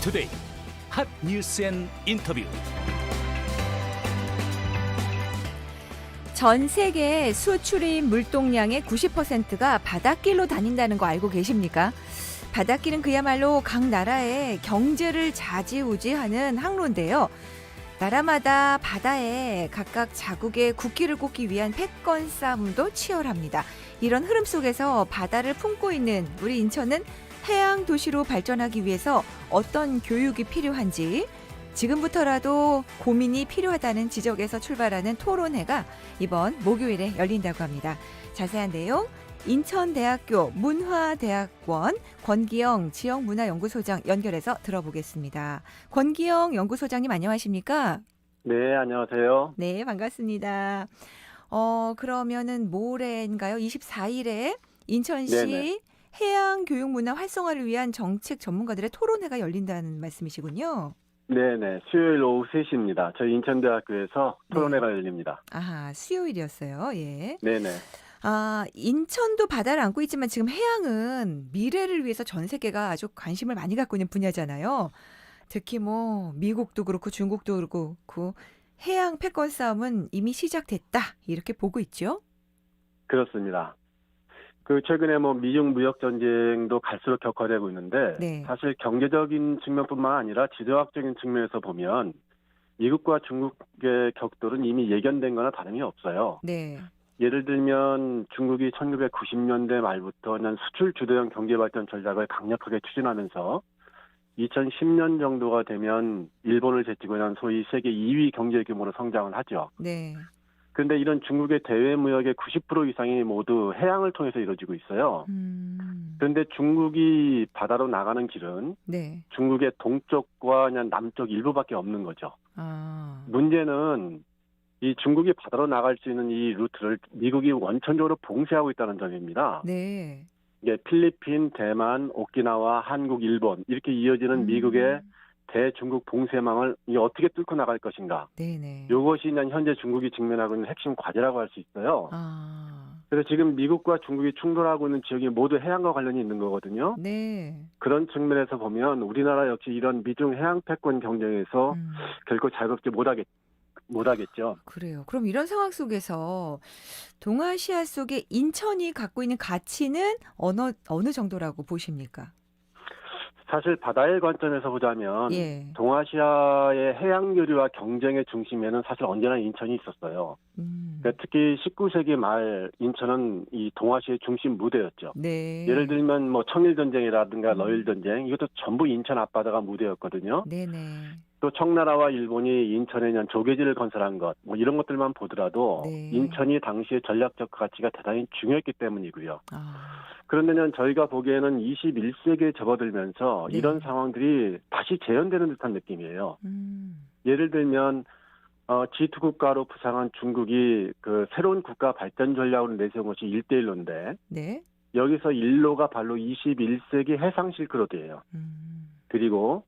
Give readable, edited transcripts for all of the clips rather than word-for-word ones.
투데이 핫 뉴스 앤 인터뷰. 전 세계 수출입 물동량의 90%가 바닷길로 다닌다는 거 알고 계십니까? 바닷길은 그야말로 각 나라의 경제를 좌지우지하는 항로인데요. 나라마다 바다에 각각 자국의 국기를 꽂기 위한 패권 싸움도 치열합니다. 이런 흐름 속에서 바다를 품고 있는 우리 인천은 해양 도시로 발전하기 위해서 어떤 교육이 필요한지, 지금부터라도 고민이 필요하다는 지적에서 출발하는 토론회가 이번 목요일에 열린다고 합니다. 자세한 내용 인천대학교 문화대학원 권기영 지역문화연구소장 연결해서 들어보겠습니다. 권기영 연구소장님 안녕하십니까? 네, 안녕하세요. 네, 반갑습니다. 그러면은 모레인가요? 24일에 인천시 네네. 해양교육문화 활성화를 위한 정책 전문가들의 토론회가 열린다는 말씀이시군요. 네네. 수요일 오후 3시입니다. 저희 인천대학교에서 네. 토론회가 열립니다. 아하, 수요일이었어요. 예. 네네. 인천도 바다를 안고 있지만 지금 해양은 미래를 위해서 전 세계가 아주 관심을 많이 갖고 있는 분야잖아요. 특히 뭐 미국도 그렇고 중국도 그렇고 해양 패권 싸움은 이미 시작됐다 이렇게 보고 있죠. 그렇습니다. 최근에 미중 무역 전쟁도 갈수록 격화되고 있는데, 네. 사실 경제적인 측면뿐만 아니라 지도학적인 측면에서 보면 미국과 중국의 격돌은 이미 예견된 거나 다름이 없어요. 네. 예를 들면 중국이 1990년대 말부터 그냥 수출 주도형 경제 발전 전략을 강력하게 추진하면서 2010년 정도가 되면 일본을 제치고 난 소위 세계 2위 경제 규모로 성장을 하죠. 네. 그런데 이런 중국의 대외 무역의 90% 이상이 모두 해양을 통해서 이루어지고 있어요. 그런데 중국이 바다로 나가는 길은 네. 중국의 동쪽과 그냥 남쪽 일부밖에 없는 거죠. 아. 문제는 이 중국이 바다로 나갈 수 있는 이 루트를 미국이 원천적으로 봉쇄하고 있다는 점입니다. 네. 이게 필리핀, 대만, 오키나와, 한국, 일본 이렇게 이어지는 미국의 대중국 봉쇄망을 이게 어떻게 뚫고 나갈 것인가. 네네. 이것이 현재 중국이 직면하고 있는 핵심 과제라고 할 수 있어요. 아. 그래서 지금 미국과 중국이 충돌하고 있는 지역이 모두 해양과 관련이 있는 거거든요. 네. 그런 측면에서 보면 우리나라 역시 이런 미중 해양 패권 경쟁에서 결코 자유롭지 못하겠죠. 그래요. 그럼 이런 상황 속에서 동아시아 속에 인천이 갖고 있는 가치는 어느 정도라고 보십니까? 사실 바다의 관점에서 보자면 예. 동아시아의 해양 교류와 경쟁의 중심에는 사실 언제나 인천이 있었어요. 그러니까 특히 19세기 말 인천은 이 동아시아의 중심 무대였죠. 네. 예를 들면 청일전쟁이라든가 러일전쟁 이것도 전부 인천 앞바다가 무대였거든요. 네네. 또 청나라와 일본이 인천에 조개지를 건설한 것 이런 것들만 보더라도 네. 인천이 당시의 전략적 가치가 대단히 중요했기 때문이고요. 아. 그런데 저희가 보기에는 21세기에 접어들면서 네. 이런 상황들이 다시 재현되는 듯한 느낌이에요. 예를 들면 G2 국가로 부상한 중국이 새로운 국가 발전 전략으로 내세운 것이 1대1로인데 네. 여기서 일로가 바로 21세기 해상 실크로드예요. 그리고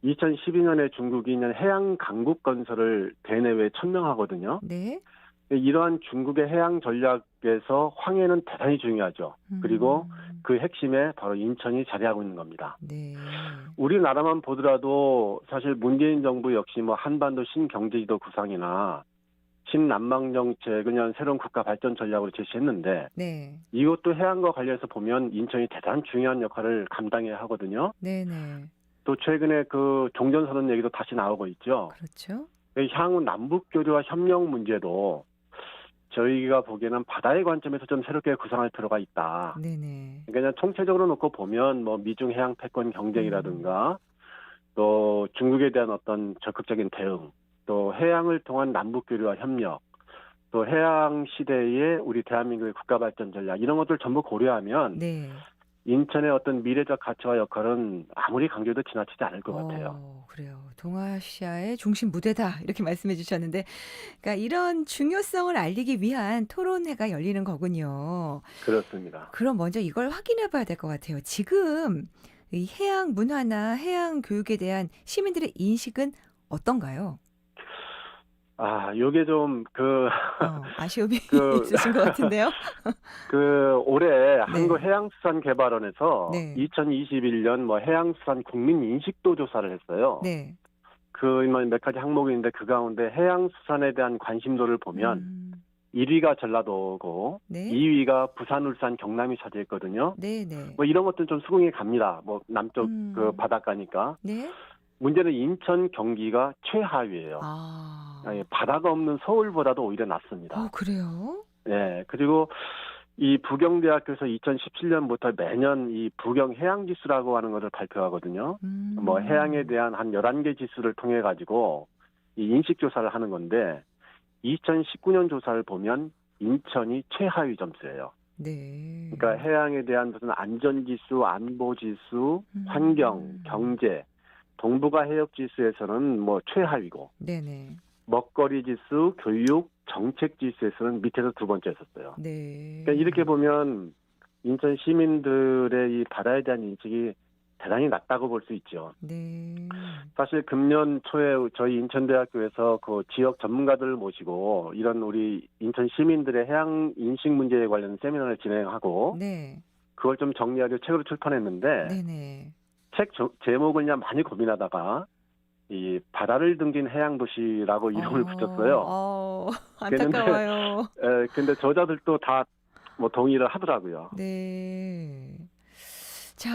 2012년에 중국이 해양 강국 건설을 대내외에 천명하거든요. 네. 이러한 중국의 해양 전략에서 황해는 대단히 중요하죠. 그리고 그 핵심에 바로 인천이 자리하고 있는 겁니다. 네. 우리나라만 보더라도 사실 문재인 정부 역시 한반도 신경제지도 구상이나 신남방 정책은 새로운 국가 발전 전략으로 제시했는데 네. 이것도 해양과 관련해서 보면 인천이 대단히 중요한 역할을 감당해야 하거든요. 네네. 또 최근에 종전선언 얘기도 다시 나오고 있죠. 그렇죠. 향후 남북 교류와 협력 문제도 저희가 보기에는 바다의 관점에서 좀 새롭게 구상할 필요가 있다. 네네. 그러니까 총체적으로 놓고 보면 미중 해양 패권 경쟁이라든가 또 중국에 대한 어떤 적극적인 대응, 또 해양을 통한 남북 교류와 협력, 또 해양 시대의 우리 대한민국의 국가 발전 전략 이런 것들 전부 고려하면 네. 인천의 어떤 미래적 가치와 역할은 아무리 강조해도 지나치지 않을 것 같아요. 그래요. 동아시아의 중심 무대다 이렇게 말씀해 주셨는데, 그러니까 이런 중요성을 알리기 위한 토론회가 열리는 거군요. 그렇습니다. 그럼 먼저 이걸 확인해 봐야 될 것 같아요. 지금 이 해양 문화나 해양 교육에 대한 시민들의 인식은 어떤가요? 요게 좀 아쉬움이 그 있으신 것 같은데요. 올해 네. 한국해양수산개발원에서 네. 2021년 뭐 해양수산 국민 인식도 조사를 했어요. 네. 몇 가지 항목이 있는데 그 가운데 해양수산에 대한 관심도를 보면 음. 1위가 전라도고 네. 2위가 부산, 울산, 경남이 차지했거든요. 네네. 뭐 이런 것들은 좀 수긍이 갑니다. 뭐 남쪽 바닷가니까. 네. 문제는 인천, 경기가 최하위예요. 아. 바다가 없는 서울보다도 오히려 낮습니다. 그래요? 네. 그리고 이 부경대학교에서 2017년부터 매년 이 부경해양지수라고 하는 것을 발표하거든요. 뭐 해양에 대한 한 11개 지수를 통해 가지고 이 인식조사를 하는 건데 2019년 조사를 보면 인천이 최하위 점수예요. 네. 그러니까 해양에 대한 무슨 안전지수, 안보지수, 환경, 경제, 동북아 해역지수에서는 뭐 최하위고 네네. 먹거리 지수, 교육, 정책 지수에서는 밑에서 두 번째였었어요. 네. 그러니까 이렇게 보면 인천 시민들의 이 바다에 대한 인식이 대단히 낮다고 볼 수 있죠. 네. 사실 금년 초에 저희 인천대학교에서 그 지역 전문가들을 모시고 이런 우리 인천 시민들의 해양 인식 문제에 관련 세미나를 진행하고 네. 그걸 좀 정리하려 책으로 출판했는데 네네. 책 제목을 그냥 많이 고민하다가 이 바다를 등진 해양 도시라고 이름을 붙였어요. 안타까워요. 근데 저자들도 다 뭐 동의를 하더라고요. 네. 자,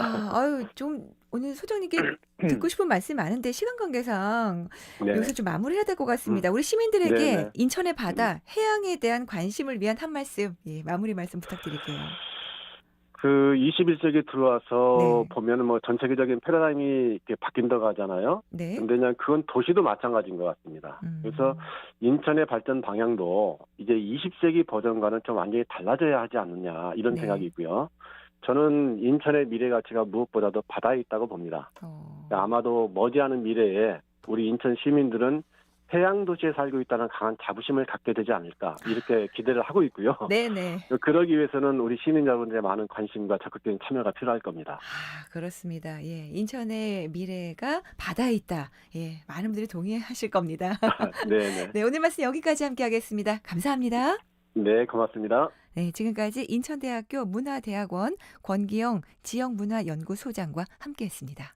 좀 오늘 소장님께 듣고 싶은 말씀이 많은데 시간 관계상 네. 여기서 좀 마무리해야 될 것 같습니다. 우리 시민들에게 네네. 인천의 바다, 해양에 대한 관심을 위한 한 말씀, 마무리 말씀 부탁드릴게요. 21세기 들어와서 네. 보면은 뭐 전 세계적인 패러다임이 이렇게 바뀐다고 하잖아요. 네. 근데 그냥 그건 도시도 마찬가지인 것 같습니다. 그래서 인천의 발전 방향도 이제 20세기 버전과는 좀 완전히 달라져야 하지 않느냐 이런 네. 생각이고요. 저는 인천의 미래 가치가 무엇보다도 바다에 있다고 봅니다. 아마도 머지않은 미래에 우리 인천 시민들은 해양 도시에 살고 있다는 강한 자부심을 갖게 되지 않을까 이렇게 기대를 하고 있고요. 네네. 그러기 위해서는 우리 시민 여러분들의 많은 관심과 적극적인 참여가 필요할 겁니다. 그렇습니다. 인천의 미래가 바다에 있다. 많은 분들이 동의하실 겁니다. 네네. 네, 오늘 말씀 여기까지 함께하겠습니다. 감사합니다. 네, 고맙습니다. 네, 지금까지 인천대학교 문화대학원 권기영 지역문화연구소장과 함께했습니다.